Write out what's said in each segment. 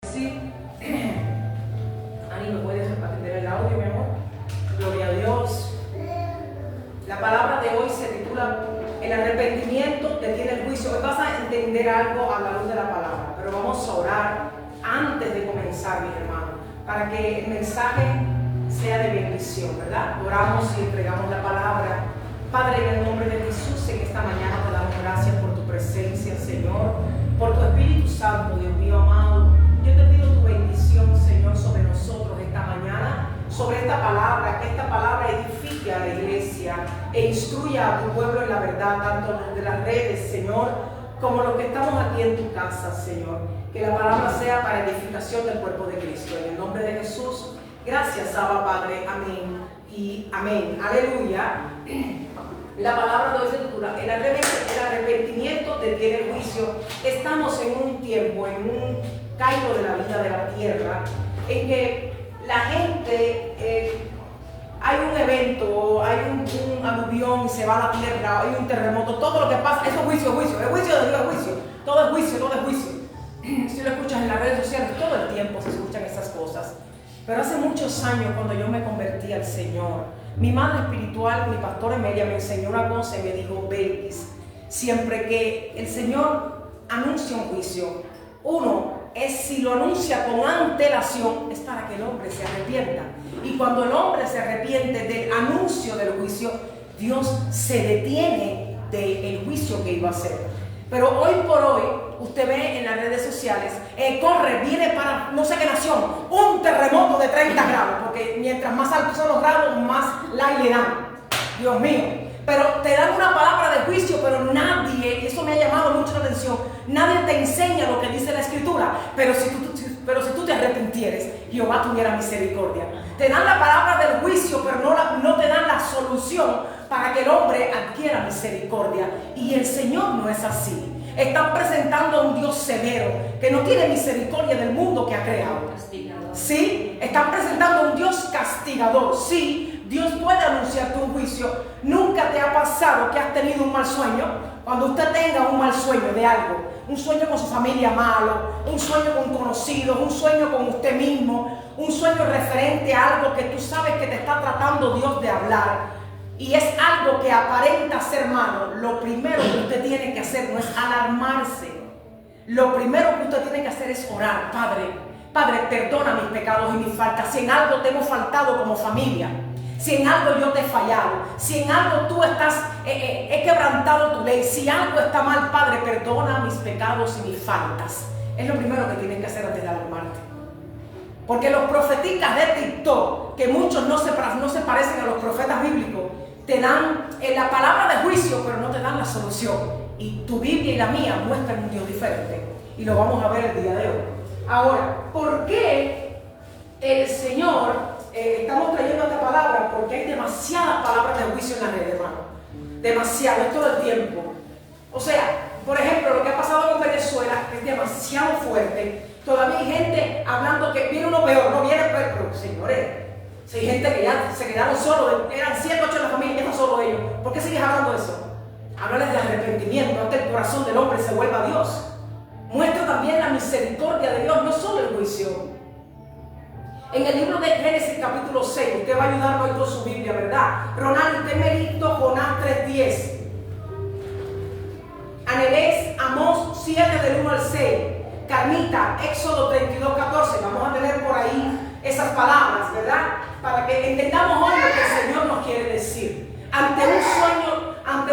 Sí, Ani, ¿me puedes atender el audio, mi amor? Gloria a Dios. La palabra de hoy se titula El arrepentimiento detiene el juicio. Hoy vas a entender algo a la luz de la palabra, pero vamos a orar antes de comenzar, mi hermano, para que el mensaje sea de bendición, ¿verdad? Oramos y entregamos la palabra. Padre, en el nombre de Jesús, en esta mañana te damos gracias por tu presencia, Señor, por tu Espíritu Santo, Dios mío amado. Yo te pido tu bendición, Señor, sobre nosotros esta mañana, sobre esta palabra, que esta palabra edifique a la iglesia e instruya a tu pueblo en la verdad, tanto los de las redes, Señor, como los que estamos aquí en tu casa, Señor. Que la palabra sea para edificación del cuerpo de Cristo. En el nombre de Jesús, gracias, Abba Padre. Amén y amén. Aleluya. La palabra de hoy se titula El arrepentimiento detiene el juicio. Estamos en un tiempo, en un caído de la vida de la tierra, en que la gente, hay un evento, hay un aluvión, se va a la tierra, hay un terremoto, todo lo que pasa, eso es juicio, el juicio de Dios es juicio, todo es juicio. Si lo escuchas en las redes sociales, todo el tiempo se escuchan esas cosas. Pero hace muchos años, cuando yo me convertí al Señor, mi madre espiritual, mi pastora Emilia, me enseñó una cosa y me dijo: Belkis, siempre que el Señor anuncia un juicio, uno es, si lo anuncia con antelación, es para que el hombre se arrepienta. Y cuando el hombre se arrepiente del anuncio del juicio, Dios se detiene del juicio que iba a hacer. Pero hoy por hoy, usted ve en las redes sociales, viene para no sé qué nación, un terremoto de 30 grados, porque mientras más altos son los grados, más like le dan. Dios mío. Pero te dan una palabra de juicio, pero nadie, y eso me ha llamado mucho la atención, nadie te enseña lo que dice la Escritura. Pero si tú te arrepintieres, Jehová tuviera misericordia. Te dan la palabra del juicio, pero no te dan la solución para que el hombre adquiera misericordia. Y el Señor no es así. Están presentando a un Dios severo, que no tiene misericordia del mundo que ha creado. Castigador. Sí, están presentando a un Dios castigador. Sí, Dios puede anunciarte un juicio. ¿Nunca te ha pasado que has tenido un mal sueño? Cuando usted tenga un mal sueño de algo, un sueño con su familia malo, un sueño con conocidos, un sueño con usted mismo, un sueño referente a algo que tú sabes que te está tratando Dios de hablar, y es algo que aparenta ser malo, lo primero que usted tiene que hacer no es alarmarse. Lo primero que usted tiene que hacer es orar. Padre, perdona mis pecados y mis faltas. Si en algo te hemos faltado como familia, si en algo yo te he fallado, si en algo tú he quebrantado tu ley, si algo está mal, Padre, perdona mis pecados y mis faltas. Es lo primero que tienes que hacer antes de alarmarte. Porque los profeticas de TikTok, que muchos no se parecen a los profetas bíblicos, te dan la palabra de juicio, pero no te dan la solución. Y tu Biblia y la mía muestran un Dios diferente. Y lo vamos a ver el día de hoy. Ahora, ¿por qué el Señor, estamos trayendo esta palabra? Porque hay demasiadas palabras de juicio en la red, hermano. Demasiado, es todo el tiempo. O sea, por ejemplo, lo que ha pasado con Venezuela es demasiado fuerte. Todavía hay gente hablando que viene uno peor, no viene peor. Pero, señores, si hay gente que ya se quedaron solos, eran 7, 8 en la familia, ya están solo ellos. ¿Por qué sigues hablando de eso? Háblales de arrepentimiento, hasta el corazón del hombre se vuelva a Dios. Muestra también la misericordia de Dios, no solo el juicio. En el libro de Génesis capítulo 6, usted va a ayudarme hoy con su Biblia, ¿verdad? Ronald, usted me dictó Jonás 3:10. Anelés, Amós 7 del 1 al 6. Carmita, Éxodo 32:14. Vamos a tener por ahí esas palabras, ¿verdad? Para que entendamos hoy lo que el Señor nos quiere decir. Ante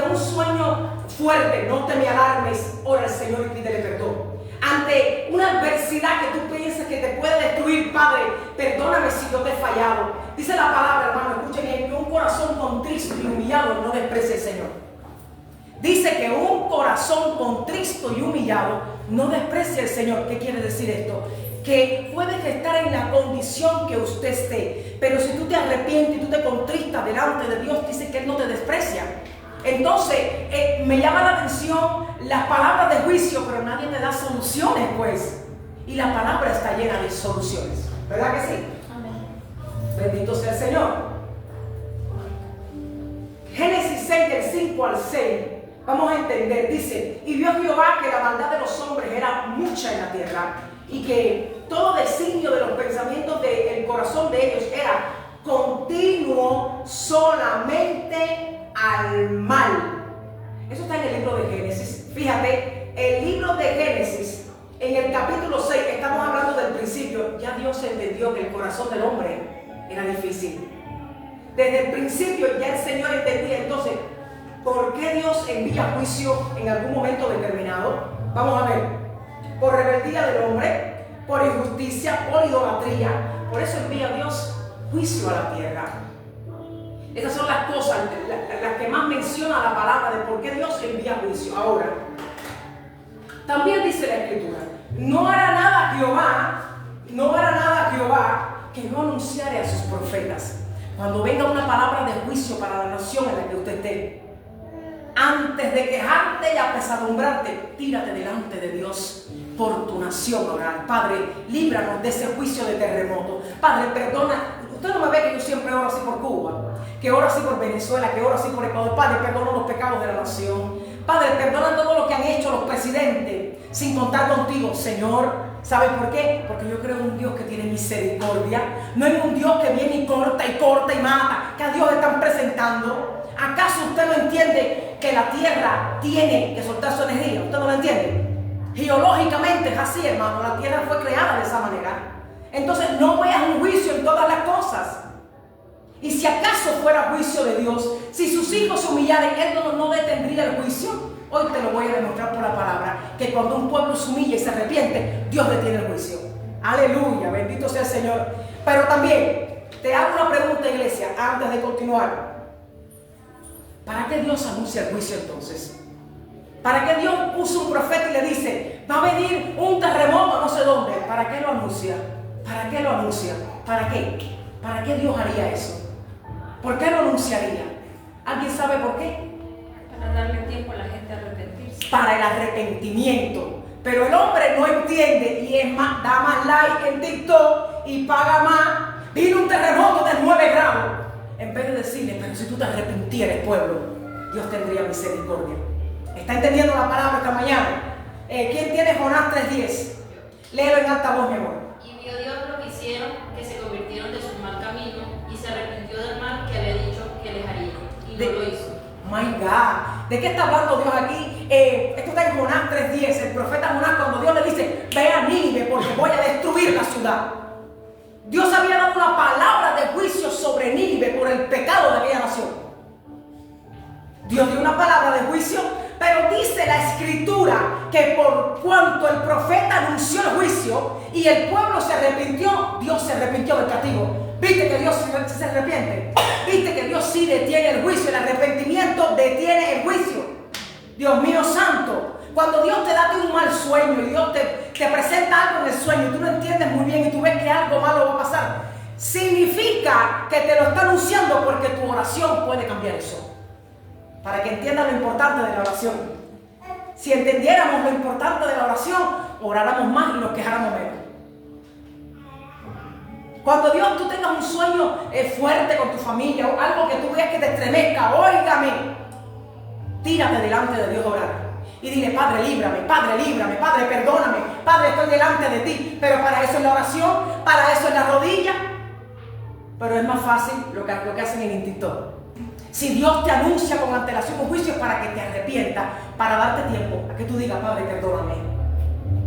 un sueño fuerte, no te me alarmes, ora al Señor y pídele perdón. Ante una adversidad que tú piensas que te puede destruir, Padre, perdóname si yo te he fallado. Dice la palabra, hermano, escuchen bien, que un corazón contristo y humillado no desprecie al Señor. Dice que un corazón contristo y humillado no desprecia al Señor. ¿Qué quiere decir esto? Que puedes estar en la condición que usted esté, pero si tú te arrepientes y tú te contristas delante de Dios, dice que Él no te desprecia. Entonces, me llama la atención las palabras de juicio, pero nadie te da soluciones, pues. Y la palabra está llena de soluciones. ¿Verdad que sí? Amén. Bendito sea el Señor. Génesis 6, del 5 al 6. Vamos a entender, dice: y vio Jehová que la maldad de los hombres era mucha en la tierra, y que todo pensamiento del corazón de ellos era continuo solamente al mal. Eso está en el libro de Génesis. Fíjate, el libro de Génesis, en el capítulo 6, estamos hablando del principio. Ya Dios entendió que el corazón del hombre era difícil. Desde el principio ya el Señor entendía. Entonces, ¿por qué Dios envía juicio en algún momento determinado? Vamos a ver. Por rebeldía del hombre, por injusticia, por idolatría. Por eso envía Dios juicio a la tierra. Estas son las cosas, las que más menciona la palabra de por qué Dios envía juicio. Ahora, también dice la Escritura, no hará nada Jehová que no anunciare a sus profetas. Cuando venga una palabra de juicio para la nación en la que usted esté, antes de quejarte y apesadumbrarte, tírate delante de Dios por tu nación, orar. Padre, líbranos de ese juicio de terremoto. Padre, perdona. Usted no me ve que yo siempre oro así por Cuba, que oro así por Venezuela, que oro así por Ecuador. Padre, perdona los pecados de la nación. Padre, perdona todo lo que han hecho los presidentes sin contar contigo, Señor. ¿Sabe por qué? Porque yo creo en un Dios que tiene misericordia. No en un Dios que viene y corta y mata, que a Dios están presentando. ¿Acaso usted no entiende que la tierra tiene que soltar su energía? ¿Usted no lo entiende? Geológicamente es así, hermano. La tierra fue creada de esa manera. Entonces no veas un juicio en todas las cosas. Y si acaso fuera juicio de Dios, si sus hijos se humillaran, Él no detendría el juicio. Hoy te lo voy a demostrar por la palabra, que cuando un pueblo se humilla y se arrepiente, Dios detiene el juicio. Aleluya, bendito sea el Señor. Pero también te hago una pregunta, iglesia, antes de continuar. ¿Para qué Dios anuncia el juicio entonces? ¿Para qué Dios puso un profeta y le dice, va a venir un terremoto no sé dónde? ¿Para qué lo anuncia? ¿Para qué lo anuncia? ¿Para qué? ¿Para qué Dios haría eso? ¿Por qué lo anunciaría? ¿Alguien sabe por qué? Para darle tiempo a la gente a arrepentirse. Para el arrepentimiento. Pero el hombre no entiende y es más, da más like en TikTok y paga más. Vino un terremoto de 9 grados. En vez de decirle, pero si tú te arrepintieres, pueblo, Dios tendría misericordia. ¿Está entendiendo la palabra esta mañana? ¿Quién tiene Jonás 3:10? Léelo en alta voz, mi amor. Y vio Dios lo que hicieron, que se convirtieron de su mal camino, y se arrepintió del mal que había dicho que les haría, y no lo hizo. My God, ¿de qué está hablando Dios aquí? Esto está en Jonás 3:10. El profeta Jonás, cuando Dios le dice, ve a Nínive porque voy a destruir la ciudad. Dios había dado una palabra de juicio sobre Nínive por el pecado de aquella nación. Dios dio una palabra de juicio, pero dice la Escritura que por cuanto el profeta anunció el juicio y el pueblo se arrepintió, Dios se arrepintió del castigo. ¿Viste que Dios se arrepiente? ¿Viste que Dios sí detiene el juicio? El arrepentimiento detiene el juicio. Dios mío santo. Cuando Dios te da un mal sueño y Dios te presenta algo en el sueño y tú no entiendes muy bien y tú ves que algo malo va a pasar, significa que te lo está anunciando porque tu oración puede cambiar eso. Para que entiendan lo importante de la oración. Si entendiéramos lo importante de la oración, oráramos más y nos quejáramos menos. Cuando Dios tú tengas un sueño fuerte con tu familia o algo que tú veas que te estremezca, óigame, tírate delante de Dios a orar. Y dile, Padre, líbrame, Padre, perdóname, Padre, estoy delante de ti. Pero para eso es la oración, para eso es la rodilla. Pero es más fácil lo que hacen en TikTok. Si Dios te anuncia con antelación un juicio es para que te arrepientas, para darte tiempo a que tú digas, Padre, perdóname.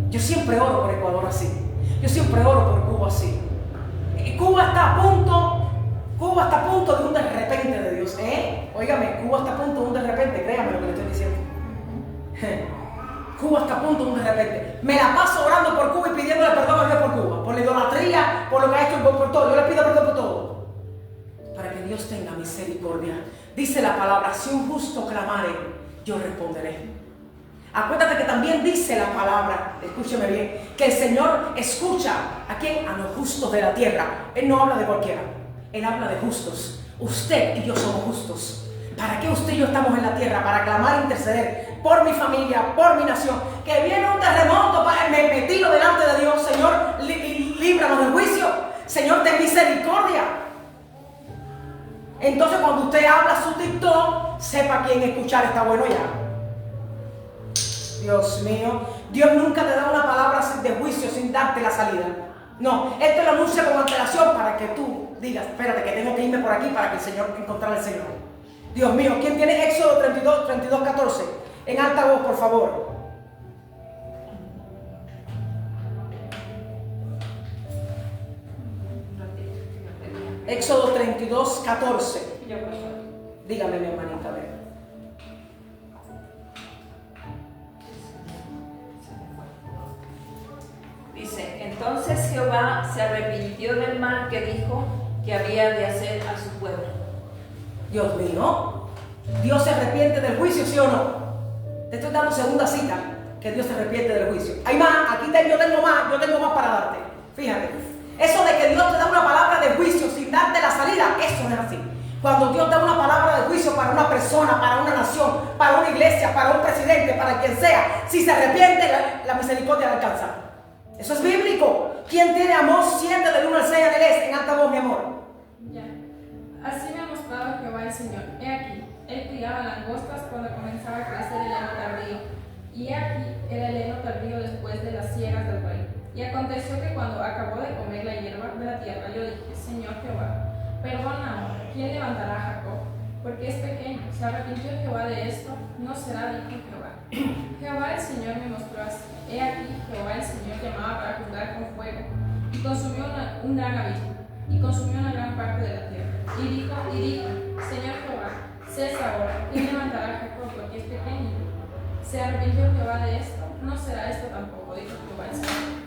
Yo siempre oro por Ecuador así. Yo siempre oro por Cuba así. Cuba está a punto de un de repente de Dios. Óigame, Cuba está a punto de un de repente, créame lo que le estoy diciendo. Cuba está a punto de un de repente. Me la paso orando por Cuba y pidiéndole perdón a Dios por Cuba, por la idolatría, por lo que ha hecho, por todo. Yo le pido perdón por todo. Para que Dios tenga misericordia. Dice la palabra, si un justo clamare, yo responderé. Acuérdate que también dice la palabra, escúcheme bien, que el Señor escucha ¿a quién? A los justos de la tierra. Él no habla de cualquiera, Él habla de justos. Usted y yo somos justos. ¿Para qué usted y yo estamos en la tierra? Para clamar e interceder por mi familia, por mi nación. Que viene un terremoto, me tiro delante de Dios. Señor, líbranos del juicio. Señor, ten misericordia. Entonces cuando usted habla su TikTok, sepa quién escuchar, está bueno ya. Dios mío, Dios nunca te da una palabra de juicio sin darte la salida. No, Él te lo anuncia con antelación para que tú digas, espérate que tengo que irme por aquí para que el Señor encontrar al Señor. Dios mío, ¿quién tiene Éxodo 32, 14? En alta voz, por favor. Éxodo 32, 14. Dígame, mi hermanita, a ver. Dice, entonces Jehová se arrepintió del mal que dijo que había de hacer a su pueblo. Dios mío, Dios se arrepiente del juicio, ¿sí o no? Te estoy dando segunda cita, que Dios se arrepiente del juicio. Hay más, aquí yo tengo más para darte. Fíjate, eso de que Dios te da una palabra de juicio sin darte la salida, eso no es así. Cuando Dios da una palabra de juicio para una persona, para una nación, para una iglesia, para un presidente, para quien sea, si se arrepiente, la misericordia le alcanza. Eso es bíblico. ¿Quién tiene Amós 7 del 1 al 6 en alta voz, mi amor? Ya. Así me ha mostrado Jehová el Señor. He aquí, él criaba langostas cuando comenzaba a crecer el heno tardío. Y he aquí era el heno tardío después de las siegas del rey. Y aconteció que cuando acabó de comer la hierba de la tierra, yo dije, Señor Jehová, perdona ahora, ¿quién levantará a Jacob? Porque es pequeño. ¿Se arrepintió Jehová de esto? No será, dijo Jehová. Jehová el Señor me mostró así. He aquí, Jehová el Señor llamaba para juzgar con fuego, y consumió un gran abismo, y consumió una gran parte de la tierra. Y dijo, Señor Jehová, cesa ahora, ¿quién levantará a Jacob? Porque es pequeño. ¿Se arrepintió Jehová de esto? No será esto tampoco, dijo Jehová el Señor.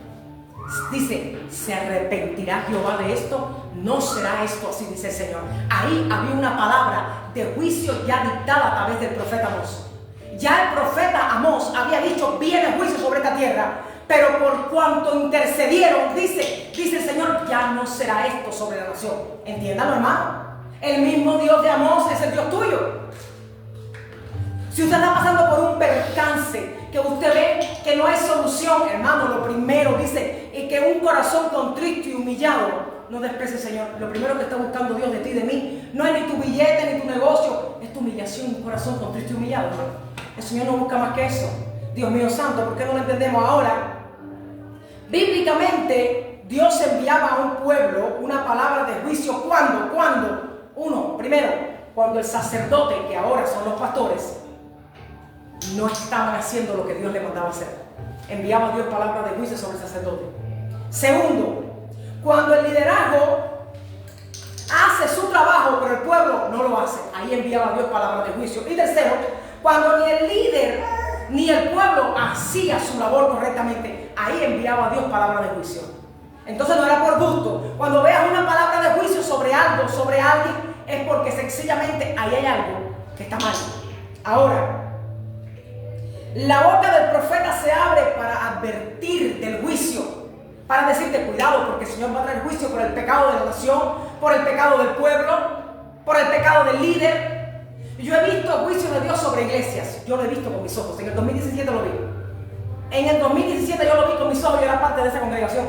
Dice, ¿se arrepentirá Jehová de esto? No será esto, así dice el Señor. Ahí había una palabra de juicio ya dictada a través del profeta Amós. Ya el profeta Amós había dicho, viene juicio sobre esta tierra, pero por cuanto intercedieron, dice el Señor, ya no será esto sobre la nación. Entiéndalo, hermano. El mismo Dios de Amós es el Dios tuyo. Si usted está pasando por un percance, que usted ve que no hay solución, hermano, lo primero dice, y que un corazón contrito y humillado, no desprecie, Señor. Lo primero que está buscando Dios de ti y de mí, no es ni tu billete ni tu negocio, es tu humillación, un corazón contrito y humillado, hermano. El Señor no busca más que eso. Dios mío santo, ¿por qué no lo entendemos ahora? Bíblicamente, Dios enviaba a un pueblo una palabra de juicio. ¿Cuándo? Primero, cuando el sacerdote, que ahora son los pastores, no estaban haciendo lo que Dios le mandaba hacer. Enviaba a Dios palabra de juicio sobre el sacerdote. Segundo, cuando el liderazgo hace su trabajo, pero el pueblo no lo hace, ahí enviaba a Dios palabra de juicio. Y tercero, cuando ni el líder ni el pueblo hacía su labor correctamente, ahí enviaba a Dios palabra de juicio. Entonces no era por gusto. Cuando veas una palabra de juicio sobre algo, sobre alguien, es porque sencillamente ahí hay algo que está mal. Ahora, la boca del profeta se abre para advertir del juicio, para decirte cuidado, porque el Señor va a traer juicio por el pecado de la nación, por el pecado del pueblo, por el pecado del líder. Yo he visto juicio de Dios sobre iglesias. Yo lo he visto con mis ojos. En el 2017 lo vi. En el 2017 yo lo vi con mis ojos. Yo era parte de esa congregación.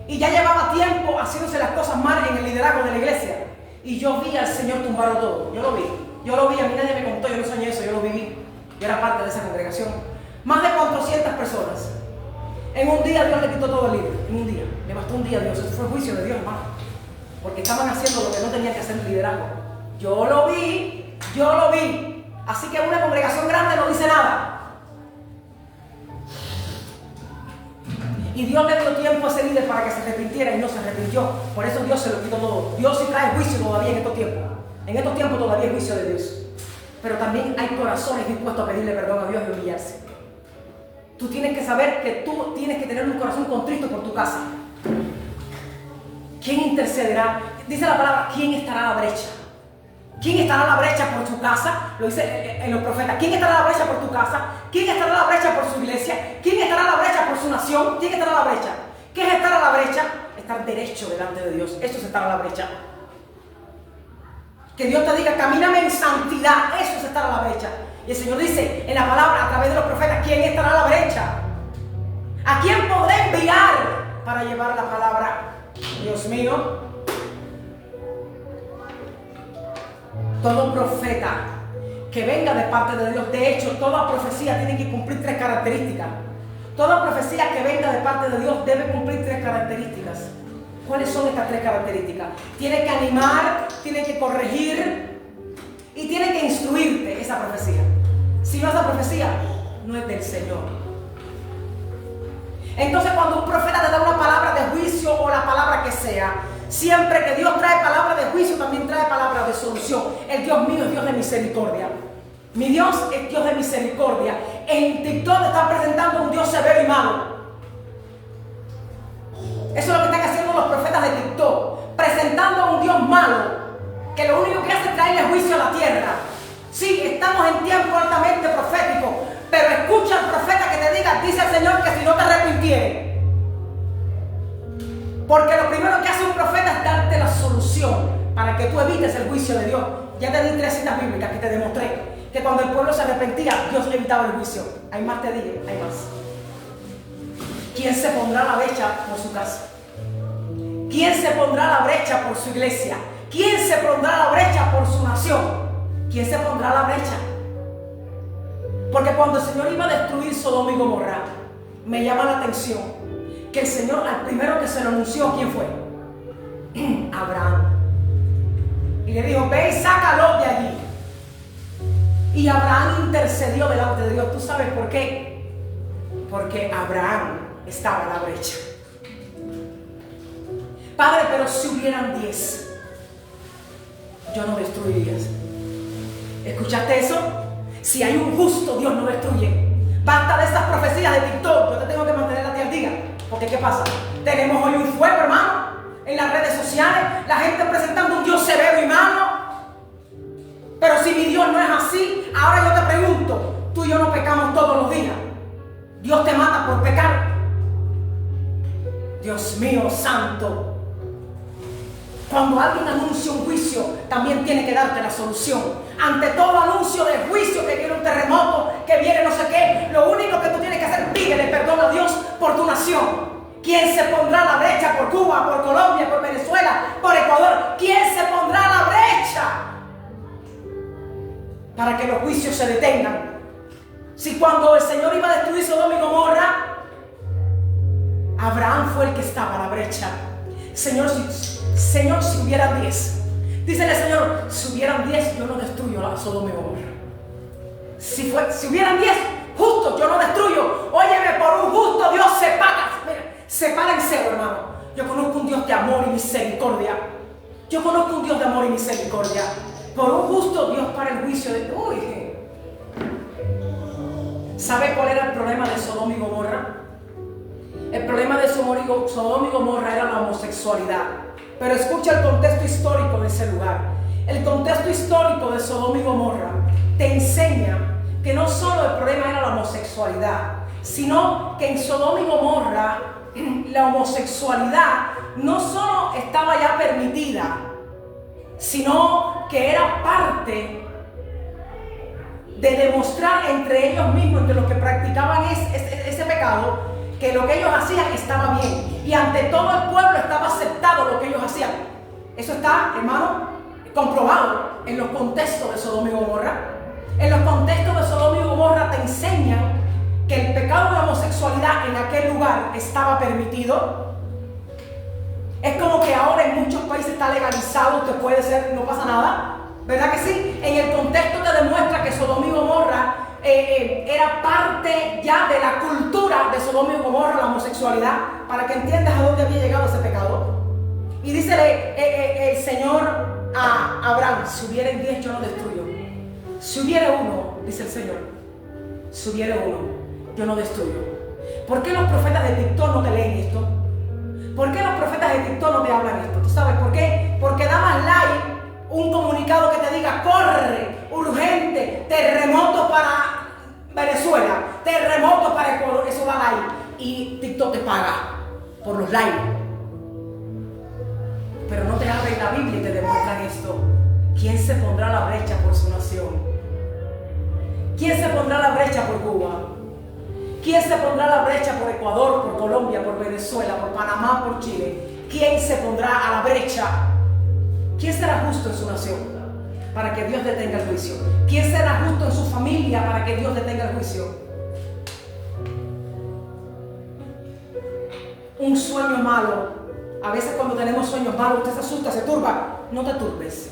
Y ya llevaba tiempo haciéndose las cosas mal en el liderazgo de la iglesia. Y yo vi al Señor tumbarlo todo. Yo lo vi. A mí nadie me contó. Yo no soñé eso. Yo lo viví. Yo era parte de esa congregación. Más de 400 personas. En un día Dios le quitó todo el líder. En un día. Le bastó un día a Dios. Eso fue juicio de Dios, hermano. Porque estaban haciendo lo que no tenían que hacer en el liderazgo. Yo lo vi. Así que una congregación grande no dice nada. Y Dios le dio tiempo a ese líder para que se arrepintiera y no se arrepintió. Por eso Dios se lo quitó todo. Dios sí trae juicio todavía en estos tiempos. En estos tiempos todavía hay juicio de Dios. Pero también hay corazones dispuestos a pedirle perdón a Dios y humillarse. Tú tienes que saber que tú tienes que tener un corazón contrito por tu casa. ¿Quién intercederá? Dice la palabra, ¿quién estará a la brecha? ¿Quién estará a la brecha por tu casa? Lo dice en los profetas. ¿Quién estará a la brecha por tu casa? ¿Quién estará a la brecha por su iglesia? ¿Quién estará a la brecha por su nación? ¿Quién estará a la brecha? ¿Qué es estar a la brecha? Estar derecho delante de Dios. Eso es estar a la brecha. Que Dios te diga, camíname en santidad. Eso es estar a la brecha. Y el Señor dice en la palabra, a través de los profetas, ¿quién estará a la brecha? ¿A quién podré enviar para llevar la palabra? Dios mío. Todo profeta que venga de parte de Dios, de hecho, toda profecía tiene que cumplir 3 características. Toda profecía que venga de parte de Dios debe cumplir 3 características. ¿Cuáles son estas 3 características? Tiene que animar, tiene que corregir y tiene que instruirte esa profecía. Si no, esa profecía no es del Señor. Entonces, cuando un profeta te da una palabra de juicio o la palabra que sea, siempre que Dios trae palabra de juicio, también trae palabra de solución. El Dios mío es Dios de misericordia. Mi Dios es Dios de misericordia. En TikTok te están presentando un Dios severo y malo. Eso es lo que están haciendo los profetas de TikTok, presentando a un Dios malo, que lo único que hace es traerle juicio a la tierra. Sí, estamos en tiempo altamente profético, pero escucha al profeta que te diga, dice el Señor, que si no te arrepintieres. Porque lo primero que hace un profeta es darte la solución para que tú evites el juicio de Dios. Ya te di 3 citas bíblicas que te demostré que cuando el pueblo se arrepentía, Dios le evitaba el juicio. Hay más, te digo, hay más. ¿Quién se pondrá la brecha por su casa? ¿Quién se pondrá la brecha por su iglesia? ¿Quién se pondrá la brecha por su nación? ¿Quién se pondrá la brecha? Porque cuando el Señor iba a destruir Sodoma y Gomorra, me llama la atención que el Señor, al primero que se lo anunció, ¿quién fue? Abraham. Y le dijo, ve y sácalo de allí. Y Abraham intercedió delante de Dios. ¿Tú sabes por qué? Porque Abraham estaba en la brecha. Padre, pero si hubieran 10, yo no destruiría. ¿Escuchaste eso? Si hay un justo, Dios no destruye. Basta de esas profecías de TikTok. Yo te tengo que mantener a ti al día. Porque ¿qué pasa? Tenemos hoy un fuego, hermano, en las redes sociales. La gente presentando un Dios severo y malo. Pero si mi Dios no es así, ahora yo te pregunto, tú y yo no pecamos todos los días. Dios te mata por pecar. Dios mío santo. Cuando alguien anuncia un juicio, también tiene que darte la solución. Ante todo anuncio de juicio, que viene un terremoto, que viene no sé qué, lo único que tú tienes que hacer, pídele perdón a Dios por tu nación. ¿Quién se pondrá la brecha por Cuba, por Colombia, por Venezuela, por Ecuador? ¿Quién se pondrá la brecha para que los juicios se detengan? Si cuando el Señor iba a destruir Sodoma y Gomorra, Abraham fue el que estaba a la brecha. Señor, si hubieran 10, dícele Señor, si hubieran 10, yo no destruyo la Sodoma y Gomorra. Si hubieran 10 justos, yo no destruyo. Óyeme, por un justo Dios se para en cero, hermano. Yo conozco un Dios de amor y misericordia. Yo conozco un Dios de amor y misericordia. Por un justo Dios para el juicio de... Uy. ¿Sabe cuál era el problema de Sodoma y Gomorra? El problema de Sodoma y Gomorra era la homosexualidad. Pero escucha el contexto histórico de ese lugar. El contexto histórico de Sodoma y Gomorra te enseña que no solo el problema era la homosexualidad, sino que en Sodoma y Gomorra la homosexualidad no solo estaba ya permitida, sino que era parte de demostrar entre ellos mismos, entre los que practicaban ese pecado, que lo que ellos hacían estaba bien. Y ante todo el pueblo estaba aceptado lo que ellos hacían. Eso está, hermano, comprobado en los contextos de Sodoma y Gomorra. En los contextos de Sodoma y Gomorra te enseñan que el pecado de homosexualidad en aquel lugar estaba permitido. Es como que ahora en muchos países está legalizado, que puede ser, no pasa nada, ¿verdad que sí? En el contexto te demuestra que Sodoma y Gomorra era parte ya de la cultura de Sodoma y Gomorra, la homosexualidad, para que entiendas a dónde había llegado ese pecado. Y dice el Señor a Abraham, si hubiera 10 yo no destruyo. Si hubiera 1, dice el Señor, si hubiera 1, yo no destruyo. ¿Por qué los profetas de TikTok no te leen esto? ¿Por qué los profetas de TikTok no te hablan esto? ¿Tú sabes por qué? Porque da más like un comunicado que te diga, corre, urgente, terremoto para Venezuela, terremoto para Ecuador, eso da like. Y TikTok te paga por los likes. Pero no te abren la Biblia y te demuestran esto. ¿Quién se pondrá la brecha por su nación? ¿Quién se pondrá la brecha por Cuba? ¿Quién se pondrá la brecha por Ecuador, por Colombia, por Venezuela, por Panamá, por Chile? ¿Quién se pondrá a la brecha? ¿Quién será justo en su nación para que Dios detenga el juicio? ¿Quién será justo en su familia para que Dios detenga el juicio? un sueño malo. A veces cuando tenemos sueños malos, usted se asusta, se turba. No te turbes.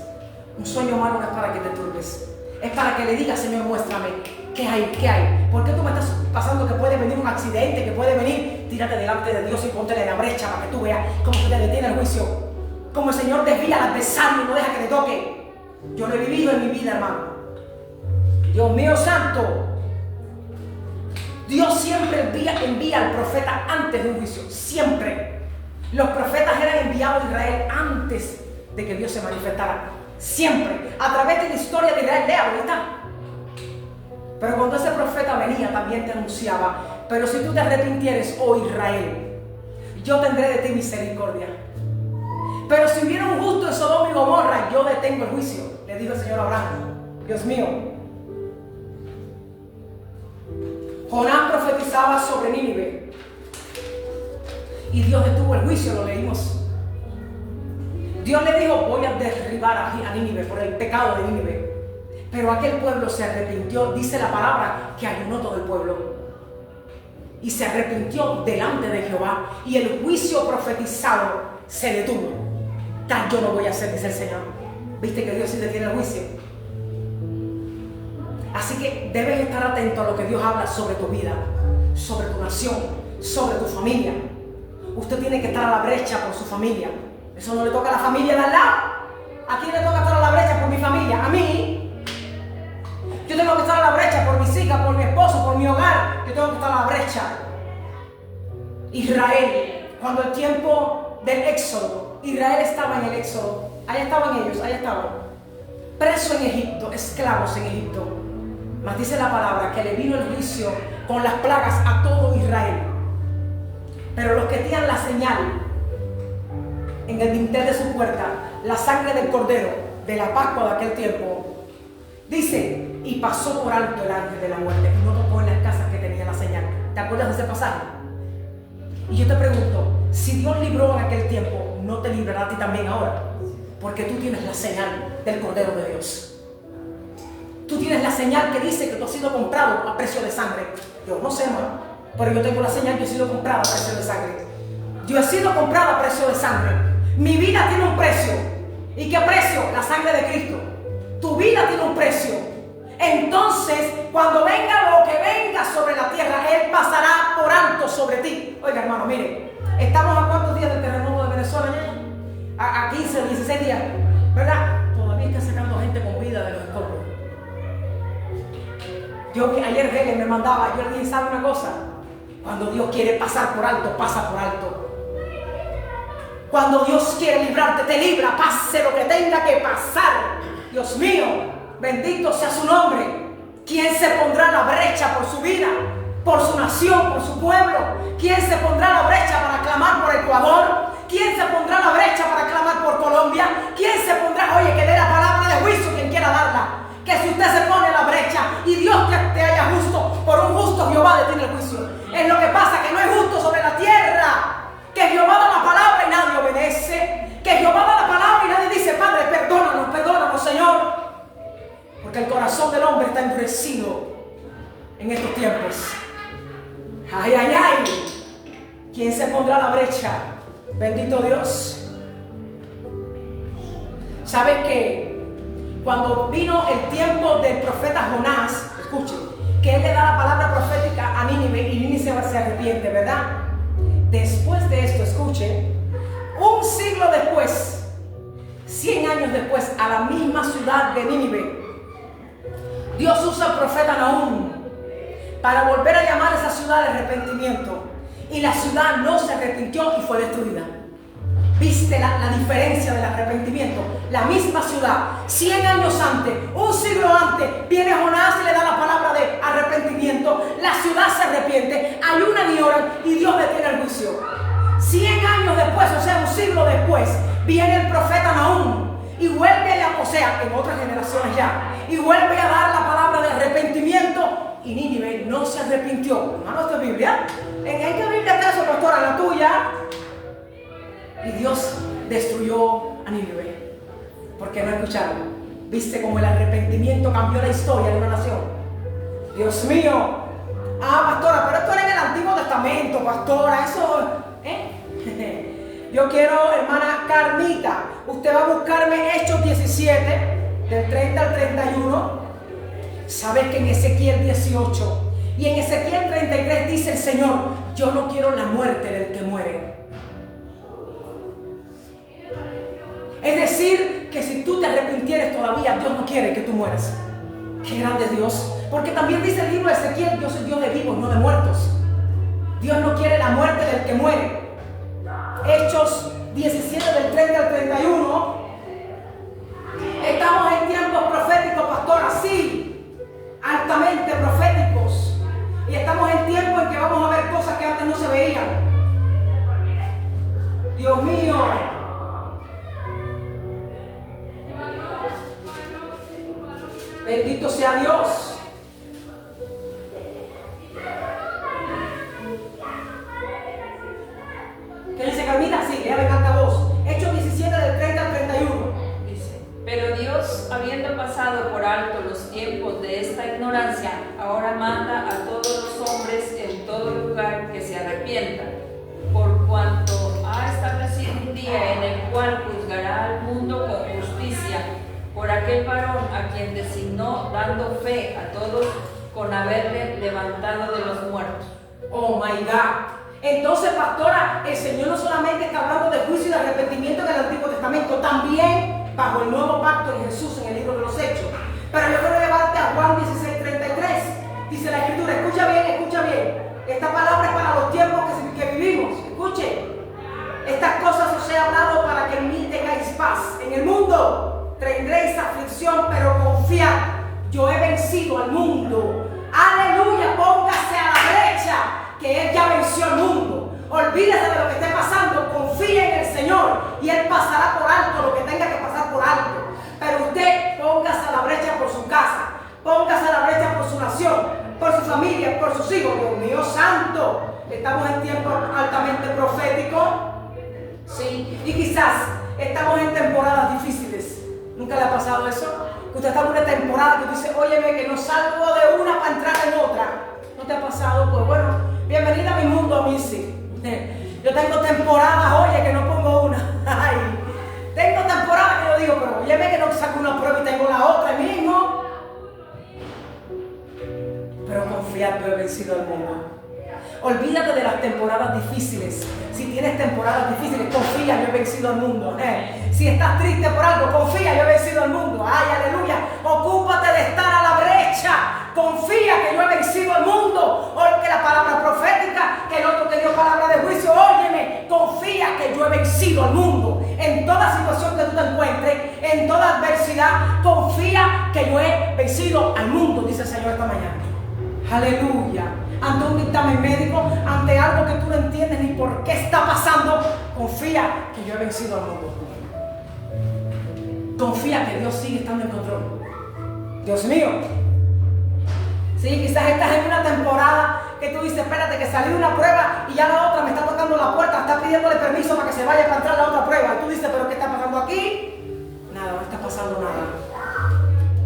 Un sueño malo no es para que te turbes. Es para que le digas, Señor, muéstrame qué hay, qué hay. ¿Por qué tú me estás pasando que puede venir un accidente, que puede venir? Tírate delante de Dios y póntele en la brecha para que tú veas cómo se te detiene el juicio. Como el Señor desvía al adversario y no deja que le toque. Yo lo he vivido en mi vida, hermano. Dios mío santo. Dios siempre envía al profeta antes de un juicio. Siempre. Los profetas eran enviados a Israel antes de que Dios se manifestara. Siempre. A través de la historia de Israel, lea, ¿verdad? Pero cuando ese profeta venía, también te anunciaba: pero si tú te arrepintieres, oh Israel, yo tendré de ti misericordia. Pero si hubiera un justo en Sodoma y Gomorra, yo detengo el juicio, le dijo el Señor a Abraham. Dios mío. Jonás profetizaba sobre Nínive y Dios detuvo el juicio, lo leímos. Dios le dijo: voy a derribar a Nínive por el pecado de Nínive. Pero aquel pueblo se arrepintió. Dice la palabra que ayunó todo el pueblo y se arrepintió delante de Jehová, y el juicio profetizado se detuvo. Tal yo no voy a hacer, dice el Señor. Viste que Dios sí detiene el juicio. Así que debes estar atento a lo que Dios habla sobre tu vida, sobre tu nación, sobre tu familia. Usted tiene que estar a la brecha por su familia. Eso no le toca a la familia de al lado. ¿A quién le toca estar a la brecha por mi familia? A mí. Yo tengo que estar a la brecha por mis hijas, por mi esposo, por mi hogar. Yo tengo que estar a la brecha. Israel, cuando el tiempo del éxodo, Israel estaba en el éxodo. Allá estaban ellos, allá estaban. Presos en Egipto, esclavos en Egipto. Mas dice la palabra que le vino el juicio con las plagas a todo Israel. Pero los que tenían la señal en el dintel de su puerta, la sangre del cordero de la Pascua de aquel tiempo, dice: y pasó por alto el ángel de la muerte y no tocó en las casas que tenían la señal. ¿Te acuerdas de ese pasaje? Y yo te pregunto, si Dios libró en aquel tiempo, ¿no te librará a ti también ahora? Porque tú tienes la señal del Cordero de Dios. Tú tienes la señal que dice que tú has sido comprado a precio de sangre. Yo no sé, hermano, pero yo tengo la señal que he sido comprado a precio de sangre. Yo he sido comprado a precio de sangre. Mi vida tiene un precio. ¿Y qué precio? La sangre de Cristo. Tu vida tiene un precio. Entonces, cuando venga lo que venga sobre la tierra, Él pasará por alto sobre ti. Oiga, hermano, mire, estamos a cuántos días del terremoto de Venezuela ya? A 15, 16 días, ¿verdad? Todavía está sacando gente con vida de los escombros. Yo ayer Helen me mandaba, yo le dije: ¿sabe una cosa? Cuando Dios quiere pasar por alto, pasa por alto. Cuando Dios quiere librarte, te libra, pase lo que tenga que pasar. Dios mío, bendito sea su nombre. ¿Quién se pondrá en la brecha por su vida, por su nación, por su pueblo? ¿Quién se pondrá en la brecha para clamar por Ecuador? ¿Quién se pondrá en la brecha para clamar por Colombia? ¿Quién se pondrá? Oye, que dé la palabra de juicio quien quiera darla. Que si usted se pone en la brecha y Dios te haya justo, por un justo Jehová detiene el juicio. Es lo que pasa, que no es justo sobre la tierra. Que Jehová da la palabra y nadie obedece. Que Jehová da la palabra y nadie dice: Padre, perdónanos, perdónanos, Señor. Porque el corazón del hombre está endurecido en estos tiempos. Ay, ay, ay. ¿Quién se pondrá a la brecha? Bendito Dios. ¿Sabes qué? Cuando vino el tiempo del profeta Jonás, escuchen, que él le da la palabra profética a Nínive y Nínive se arrepiente, ¿verdad? Después de esto, escuchen, un siglo después, 100 años después, a la misma ciudad de Nínive, Dios usa al profeta Nahum para volver a llamar a esa ciudad de arrepentimiento. Y la ciudad no se arrepintió y fue destruida. ¿Viste la diferencia del arrepentimiento? La misma ciudad, 100 años antes, un siglo antes, viene Jonás y le da la palabra de arrepentimiento. La ciudad se arrepiente, ayunan y oran y Dios detiene el juicio. 100 años después, o sea, un siglo después, viene el profeta Nahum y vuelve a, o sea, en otras generaciones ya, y vuelve a dar la palabra de arrepentimiento. Y Nínive no se arrepintió. Hermano, ¿esto es Biblia? ¿En qué Biblia está eso, pastora? ¿La tuya? Y Dios destruyó a Nínive porque no escucharon. ¿Viste cómo el arrepentimiento cambió la historia de una nación? Dios mío. Ah, pastora, pero esto era en el Antiguo Testamento, pastora. Eso, Yo quiero, hermana Carmita, usted va a buscarme Hechos 17, del 30 al 31. Sabes que en Ezequiel 18 y en Ezequiel 33 dice el Señor: yo no quiero la muerte del que muere. Es decir, que si tú te arrepintieres todavía, Dios no quiere que tú mueras. Qué grande es Dios. Porque también dice el libro de Ezequiel: yo soy Dios de vivos, no de muertos. Dios no quiere la muerte del que muere. Hechos 17 del 30 al 31. Estamos en tiempos proféticos, pastor, así, altamente proféticos. Y estamos en tiempos en que vamos a ver cosas que antes no se veían. Dios mío. Bendito sea Dios. ¿Qué dice Carmita? Sí, ella me canta voz. Hechos 17 del 30 al 31. Dice: pero Dios, habiendo pasado por alto los tiempos de esta ignorancia, ahora manda a todos los hombres en todo lugar que se arrepientan, por cuanto ha establecido un día en el cual juzgará al mundo con justicia por aquel varón a quien designó, dando fe a todos con haberle levantado de los muertos. Oh my God. Entonces, pastora, el Señor no solamente está hablando de juicio y de arrepentimiento en el Antiguo Testamento, también bajo el nuevo pacto en Jesús en el libro de los Hechos. Pero yo quiero llevarte a Juan 16:33. Dice la Escritura, escucha bien. Esta palabra es para los tiempos que vivimos. Escuche. Estas cosas os he hablado para que en mí tengáis paz. En el mundo tendréis aflicción, pero confiad, yo he vencido al mundo. Aleluya, póngase a la brecha, que Él ya venció al mundo. Olvídese de lo que esté pasando, confíe en el Señor y Él pasará por alto lo que tenga que pasar por alto. Pero usted póngase a la brecha por su casa, póngase a la brecha por su nación, por su familia, por sus hijos. Dios mío santo, estamos en tiempos altamente proféticos. Sí, y quizás estamos en temporadas difíciles. ¿Nunca le ha pasado eso? Que usted está en una temporada que tú dices: óyeme, que no salgo de una para entrar en otra. ¿No te ha pasado? Pues bueno, bienvenida a mi mundo, a mí sí. Yo tengo temporadas, oye, que no pongo una. Ay, tengo temporadas que yo digo, pero óyeme, que no saco una prueba y tengo la otra mismo. Pero confiad, yo he vencido al mundo. Olvídate de las temporadas difíciles. Si tienes temporadas difíciles, confía, yo he vencido al mundo. Si estás triste por algo, confía, yo he vencido al mundo. Ay, aleluya. Ocúpate de estar a la brecha. Confía que yo he vencido al mundo. Porque la palabra profética, que el otro te dio palabra de juicio, óyeme, confía que yo he vencido al mundo. En toda situación que tú te encuentres, en toda adversidad, confía que yo he vencido al mundo, dice el Señor esta mañana. Aleluya. Ante un dictamen médico, ante algo que tú no entiendes ni por qué está pasando, confía que yo he vencido al mundo. Confía que Dios sigue estando en control. Dios mío. Sí, quizás estás en una temporada que tú dices: espérate, que salí de una prueba y ya la otra me está tocando la puerta, está pidiéndole permiso para que se vaya para entrar a la otra prueba. Y tú dices: ¿pero qué está pasando aquí? Nada, no está pasando nada.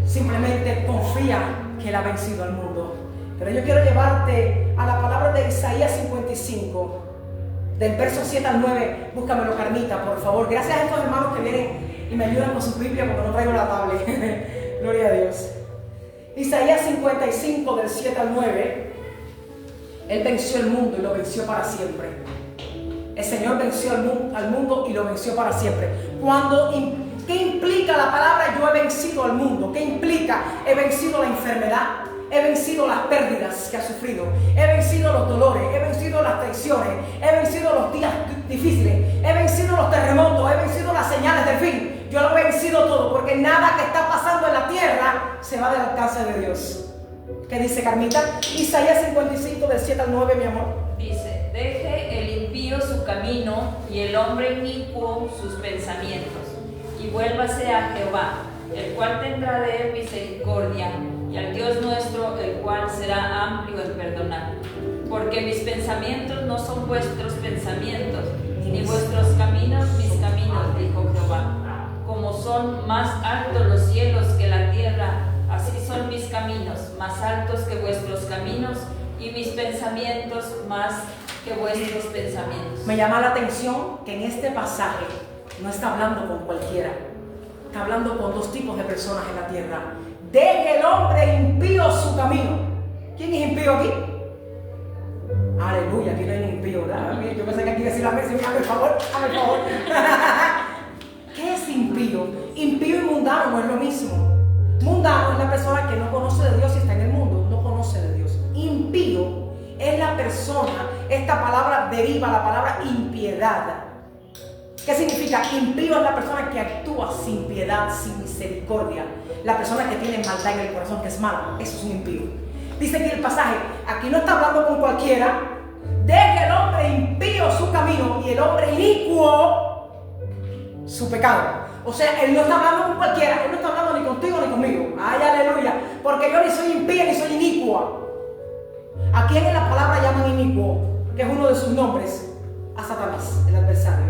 Simplemente confía que Él ha vencido al mundo. Pero yo quiero llevarte a la palabra de Isaías 55, del verso 7 al 9. Búscamelo, Carmita, por favor. Gracias a estos hermanos que vienen y me ayudan con su Biblia porque no traigo la tablet. Gloria a Dios. Isaías 55, del 7 al 9. Él venció el mundo y lo venció para siempre. El Señor venció al mundo y lo venció para siempre. ¿Qué implica la palabra yo he vencido al mundo? ¿Qué implica? He vencido la enfermedad. He vencido las pérdidas que ha sufrido. He vencido los dolores. He vencido las traiciones. He vencido los días difíciles. He vencido los terremotos. He vencido las señales del fin. Yo lo he vencido todo, porque nada que está pasando en la tierra se va del alcance de Dios. ¿Qué dice Carmita? Isaías 55, del 7 al 9, mi amor. Dice: deje el impío su camino y el hombre inicuo sus pensamientos, y vuélvase a Jehová, el cual tendrá de él misericordia, y al Dios nuestro, el cual será amplio en perdonar. Porque mis pensamientos no son vuestros pensamientos, ni vuestros caminos mis caminos, dijo Jehová. Como son más altos los cielos que la tierra, así son mis caminos, más altos que vuestros caminos, y mis pensamientos más que vuestros pensamientos. Me llama la atención que en este pasaje no está hablando con cualquiera. Está hablando con dos tipos de personas en la tierra. Deje el hombre impío su camino. ¿Quién es impío aquí? Aleluya, aquí no hay impío, ¿verdad? Yo pensé que aquí decía la mesa, hazme el favor, hazme el favor. ¿Qué es impío? Impío y mundano no es lo mismo. Mundano es la persona que no conoce de Dios y está en el mundo, no conoce de Dios. Impío es la persona, esta palabra deriva la palabra impiedad. ¿Qué significa? Impío es la persona que actúa sin piedad, sin misericordia. La persona que tiene maldad en el corazón, que es mala, eso es un impío. Dice aquí el pasaje, aquí no está hablando con cualquiera. Deje el hombre impío su camino y el hombre inicuo su pecado. O sea, él no está hablando con cualquiera, él no está hablando ni contigo ni conmigo. Ay, aleluya, porque yo ni soy impía ni soy inicua. ¿A quién en la palabra llaman inicuo? Que es uno de sus nombres, a Satanás, el adversario.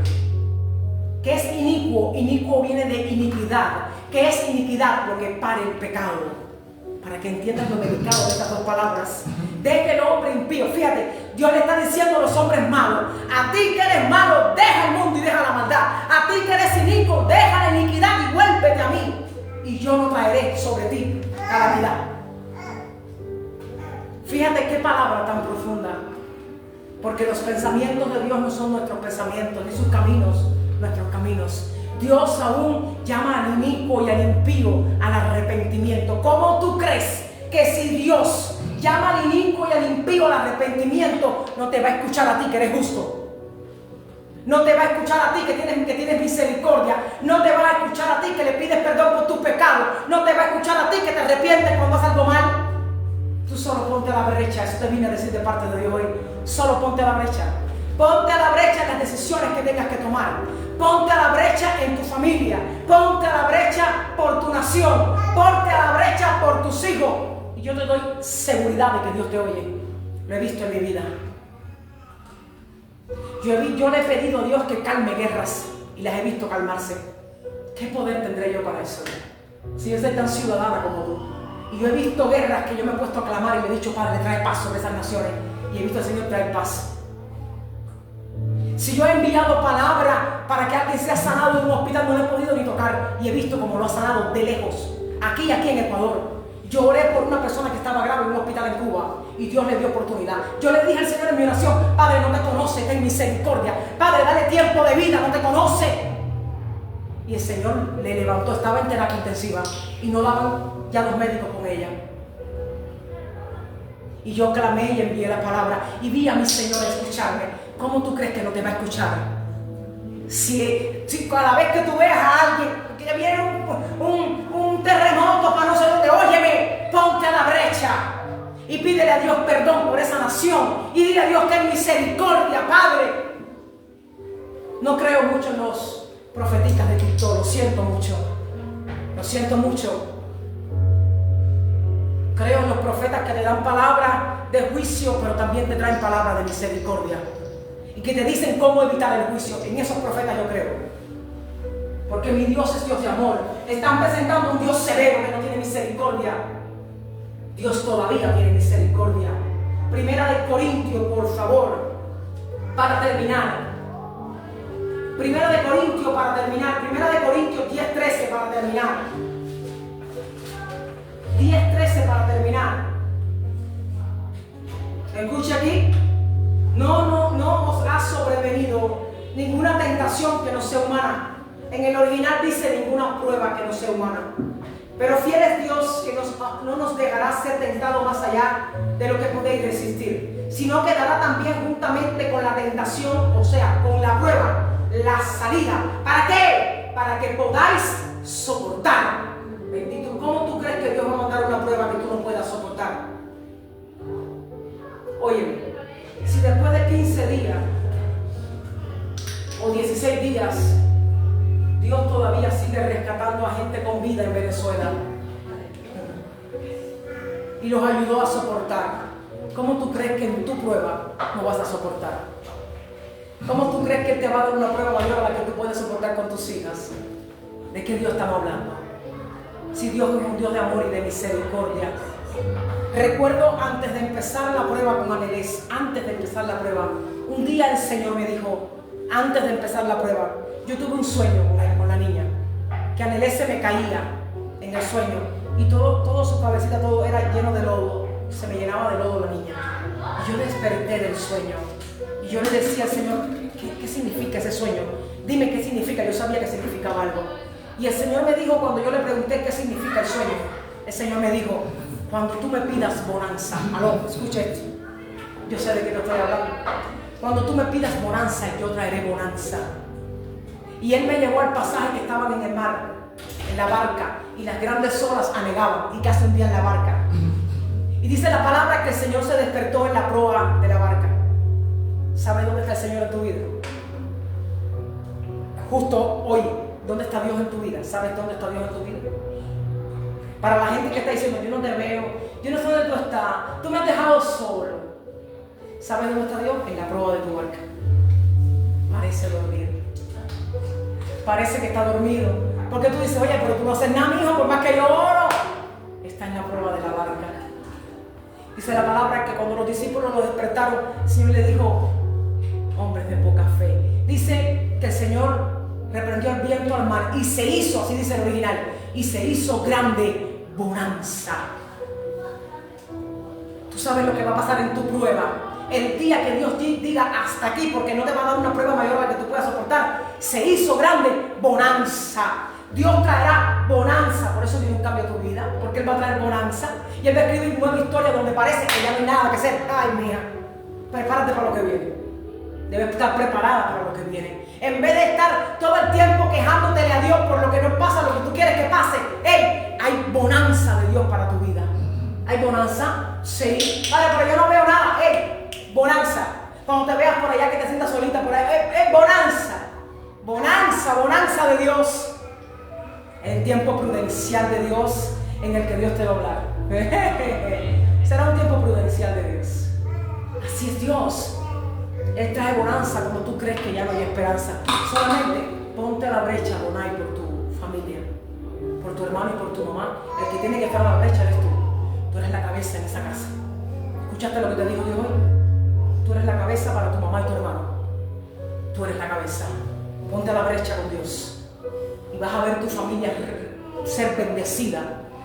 ¿Qué es inicuo? Inicuo viene de iniquidad. ¿Qué es iniquidad? Lo que para el pecado. Para que entiendas lo delicado de estas dos palabras. Deje el hombre impío. Fíjate, Dios le está diciendo a los hombres malos: a ti que eres malo, deja el mundo y deja la maldad. A ti que eres inicuo, deja la iniquidad y vuélvete a mí. Y yo no traeré sobre ti calamidad. Fíjate qué palabra tan profunda. Porque los pensamientos de Dios no son nuestros pensamientos, ni sus caminos nuestros caminos. Dios aún llama al inicuo y al impío al arrepentimiento. ¿Cómo tú crees que si Dios llama al inicuo y al impío al arrepentimiento, no te va a escuchar a ti que eres justo? No te va a escuchar a ti que tienes misericordia. No te va a escuchar a ti que le pides perdón por tus pecados. No te va a escuchar a ti que te arrepientes cuando haces algo mal. Tú solo ponte a la brecha. Eso te vine a decir de parte de Dios hoy. Solo ponte a la brecha. Ponte a la brecha en las decisiones que tengas que tomar. Ponte a la brecha en tu familia. Ponte a la brecha por tu nación. Ponte a la brecha por tus hijos. Y yo te doy seguridad de que Dios te oye. Lo he visto en mi vida. Yo le he pedido a Dios que calme guerras y las he visto calmarse. ¿Qué poder tendré yo para eso? Si yo soy tan ciudadana como tú. Y yo he visto guerras que yo me he puesto a clamar y le he dicho: Padre, trae paz sobre esas naciones. Y he visto al Señor traer paz. Si yo he enviado palabra para que alguien sea sanado en un hospital, no lo he podido ni tocar. Y he visto cómo lo ha sanado de lejos. Aquí en Ecuador. Yo oré por una persona que estaba grave en un hospital en Cuba y Dios le dio oportunidad. Yo le dije al Señor en mi oración: Padre, no te conoce, ten misericordia. Padre, dale tiempo de vida, no te conoce. Y el Señor le levantó, estaba en terapia intensiva y no daban ya los médicos con ella. Y yo clamé y envié la palabra y vi a mi Señor escucharme. ¿Cómo tú crees que no te va a escuchar? Si cada vez que tú veas a alguien que viene un terremoto para no sé dónde, óyeme, ponte a la brecha y pídele a Dios perdón por esa nación y dile a Dios: ten misericordia, Padre. No creo mucho en los profeticas de TikTok, lo siento mucho. Lo siento mucho. Creo en los profetas que te dan palabras de juicio, pero también te traen palabras de misericordia. Y que te dicen cómo evitar el juicio. En esos profetas yo creo. Porque mi Dios es Dios de amor. Están presentando un Dios severo que no tiene misericordia. Dios todavía tiene misericordia. Primera de Corintios, por favor, para terminar. Primera de Corintios para terminar. Primera de Corintios 10:13 para terminar. 10:13 para terminar. Escucha aquí. No os ha sobrevenido ninguna tentación que no sea humana. En el original dice: ninguna prueba que no sea humana. Pero fiel es Dios, que no nos dejará ser tentado más allá de lo que podéis resistir, sino que dará también juntamente con la tentación, o sea, con la prueba, la salida. ¿Para qué? Para que podáis soportar. Bendito. ¿Cómo tú crees que Dios va a mandar una prueba que tú no puedas soportar? Óyeme. Si después de 15 días o 16 días Dios todavía sigue rescatando a gente con vida en Venezuela y los ayudó a soportar, ¿cómo tú crees que en tu prueba no vas a soportar? ¿Cómo tú crees que Él te va a dar una prueba mayor a la que tú puedes soportar con tus hijas? ¿De qué Dios estamos hablando? Si Dios es un Dios de amor y de misericordia. Recuerdo antes de empezar la prueba con Anelés, antes de empezar la prueba, Un día el Señor me dijo, antes de empezar la prueba, yo tuve un sueño con la niña, que anhelé se me caía en el sueño y todo su cabecita, todo era lleno de lodo, se me llenaba de lodo la niña. Y yo desperté del sueño y yo le decía al Señor, ¿qué significa ese sueño? Dime qué significa. Yo sabía que significaba algo. Y el Señor me dijo, cuando yo le pregunté qué significa el sueño, el Señor me dijo, cuando tú me pidas bonanza, aló, escuche esto, yo sé de qué no estoy hablando. Cuando tú me pidas bonanza, yo traeré bonanza. Y Él me llevó al pasaje que estaban en el mar, en la barca, y las grandes olas anegaban y casi hundían la barca. Y dice la palabra que el Señor se despertó en la proa de la barca. ¿Sabes dónde está el Señor en tu vida? Justo hoy, ¿dónde está Dios en tu vida? ¿Sabes dónde está Dios en tu vida? Para la gente que está diciendo, yo no te veo, yo no sé dónde tú estás, tú me has dejado solo. ¿Sabes dónde está Dios? En la proa de tu barca. Parece dormir. Parece que está dormido. Porque tú dices, oye, pero tú no haces nada, mi hijo, por más que yo oro. Está en la proa de la barca. Dice la palabra que cuando los discípulos lo despertaron, el Señor le dijo, hombres de poca fe. Dice que el Señor reprendió el viento al mar y se hizo, así dice el original, y se hizo grande bonanza. Tú sabes lo que va a pasar en tu prueba. El día que Dios diga hasta aquí, porque no te va a dar una prueba mayor a la que tú puedas soportar, se hizo grande bonanza. Dios traerá bonanza, por eso viene un cambio a tu vida, porque Él va a traer bonanza y Él va a escribir nueva historia donde parece que ya no hay nada que hacer. Ay, mía, prepárate para lo que viene. Debes estar preparada para lo que viene. En vez de estar todo el tiempo quejándotele a Dios por lo que no pasa, lo que tú quieres que pase, ¡hey! Hay bonanza de Dios para tu vida. ¿Hay bonanza? Sí. Vale, pero yo no veo nada. ¡Hey! Bonanza. Cuando te veas por allá que te sientas solita por ahí, ¡hey! Bonanza. Bonanza, bonanza de Dios. El tiempo prudencial de Dios en el que Dios te va a hablar. Será un tiempo prudencial de Dios. Así es Dios. Él trae bonanza cuando tú crees que ya no hay esperanza. Solamente ponte a la brecha, Bonai, por tu familia, por tu hermano y por tu mamá. El que tiene que estar a la brecha eres tú. Tú eres la cabeza en esa casa. ¿Escuchaste lo que te dijo Dios hoy? Tú eres la cabeza para tu mamá y tu hermano. Tú eres la cabeza. Ponte a la brecha con Dios. Y vas a ver tu familia ser bendecida.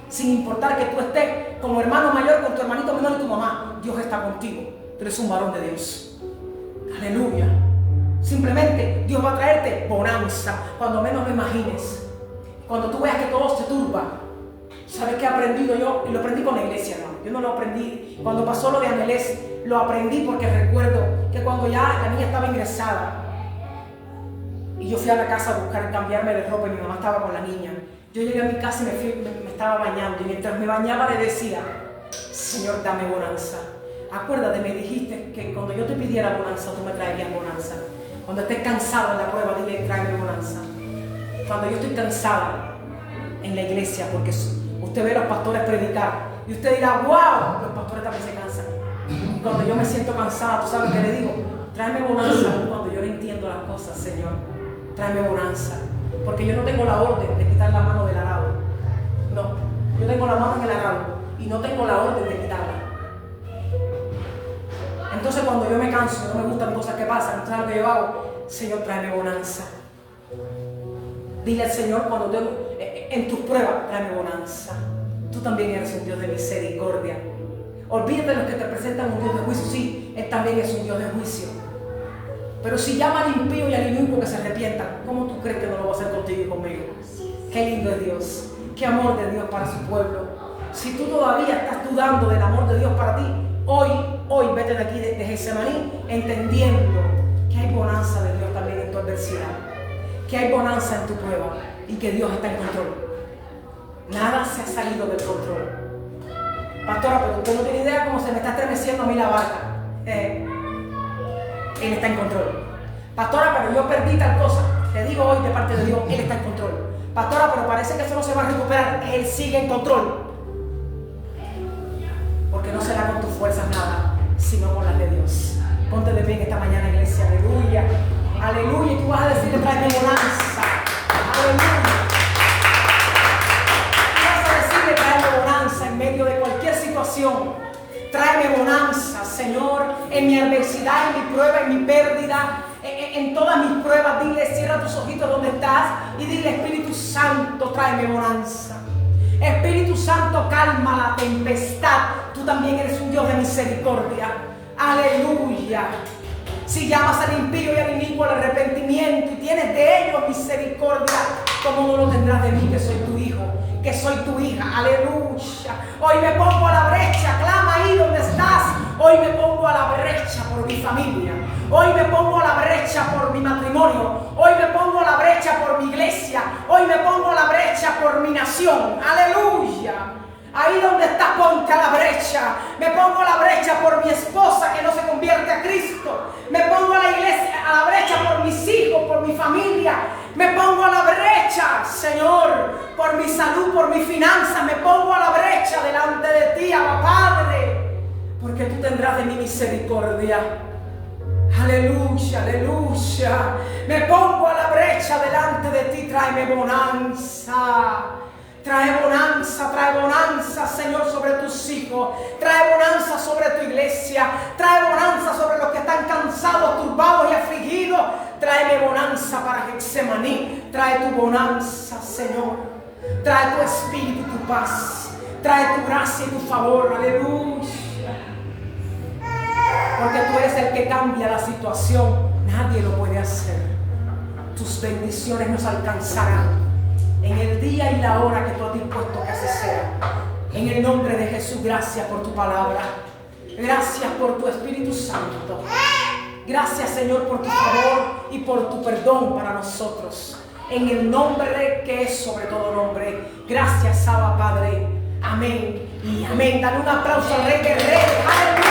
Sin importar que tú estés como hermano mayor con tu hermanito menor y tu mamá. Dios está contigo. Tú eres un varón de Dios. Aleluya. Simplemente Dios va a traerte bonanza cuando menos lo imagines. Cuando tú veas que todo se turba. ¿Sabes qué he aprendido yo? Y lo aprendí con la iglesia, ¿no? Yo no lo aprendí. Cuando pasó lo de Angelés, lo aprendí porque recuerdo que cuando ya la niña estaba ingresada y yo fui a la casa a buscar cambiarme de ropa y mi mamá estaba con la niña. Yo llegué a mi casa y me estaba bañando y mientras me bañaba le decía, Señor, dame bonanza. Acuérdate, me dijiste que cuando yo te pidiera bonanza, tú me traerías bonanza. Cuando estés cansado en la prueba, dile, tráeme bonanza. Cuando yo estoy cansada en la iglesia, porque usted ve a los pastores predicar y usted dirá, wow, los pastores también se cansan. Y cuando yo me siento cansada, ¿tú sabes qué le digo? Tráeme bonanza cuando yo no entiendo las cosas, Señor. Tráeme bonanza. Porque yo no tengo la orden de quitar la mano del arado. No, yo tengo la mano en el arado y no tengo la orden de quitarla. Entonces cuando yo me canso, no me gustan cosas que pasan, ¿sabes lo que yo hago? Señor, tráeme bonanza. Dile al Señor cuando en tus pruebas, tráeme bonanza. Tú también eres un Dios de misericordia. Olvídate de los que te presentan un Dios de juicio. Sí, Él también es un Dios de juicio. Pero si llama al impío y al inicuo que se arrepientan, ¿cómo tú crees que no lo va a hacer contigo y conmigo? Qué lindo es Dios. Qué amor de Dios para su pueblo. Si tú todavía estás dudando del amor de Dios para ti, hoy vete de aquí de Getsemaní entendiendo que hay bonanza de Dios también en tu adversidad. Que hay bonanza en tu prueba y que Dios está en control. Nada se ha salido del control. Pastora, pero usted no tiene idea cómo se me está estremeciendo a mí la barca. Él está en control. Pastora, pero yo perdí tal cosa. Te digo hoy de parte de Dios, Él está en control. Pastora, pero parece que eso no se va a recuperar. Él sigue en control. Porque no será con tus fuerzas nada, sino con las de Dios. Ponte de pie en esta mañana, iglesia. Aleluya. Aleluya. Y tú vas a decirle, tráeme bonanza. Aleluya. Tú vas a decirle, tráeme bonanza en medio de cualquier situación. Tráeme bonanza, Señor, en mi adversidad, en mi prueba, en mi pérdida. en todas mis pruebas, dile, cierra tus ojitos donde estás y dile, Espíritu Santo, tráeme bonanza. Espíritu Santo, calma la tempestad. Tú también eres un Dios de misericordia. Aleluya. Si llamas al impío y al inicuo al arrepentimiento y tienes de ellos misericordia, ¿cómo no lo tendrás de mí, que soy tu hijo, que soy tu hija? Aleluya. Hoy me pongo a la brecha, clama ahí donde estás. Hoy me pongo a la brecha por mi familia. Hoy me pongo a la brecha por mi matrimonio. Hoy me pongo a la brecha por mi iglesia. Hoy me pongo a la brecha por mi nación. Aleluya. Ahí donde estás, ponte a la brecha. Me pongo a la brecha por mi esposa que no se convierte a Cristo. Me pongo a la iglesia, a la brecha por mis hijos, por mi familia. Me pongo a la brecha, Señor, por mi salud, por mi finanza. Me pongo a la brecha delante de ti, Abba Padre, porque tú tendrás de mi misericordia. Aleluya, aleluya. Me pongo a la brecha delante de ti. Tráeme bonanza. Trae bonanza, Señor, sobre tus hijos. Trae bonanza sobre tu iglesia. Trae bonanza sobre los que están cansados, turbados y afligidos. Tráeme bonanza para Getsemaní. Trae tu bonanza, Señor. Trae tu espíritu, tu paz. Trae tu gracia y tu favor. Aleluya. Porque tú eres el que cambia la situación. Nadie lo puede hacer. Tus bendiciones nos alcanzarán en el día y la hora que tú has dispuesto que así sea. En el nombre de Jesús, gracias por tu palabra. Gracias por tu Espíritu Santo. Gracias, Señor, por tu favor y por tu perdón para nosotros. En el nombre que es sobre todo nombre. Gracias, Abba Padre. Amén y amén. Dale un aplauso al Rey Guerrero. Aleluya.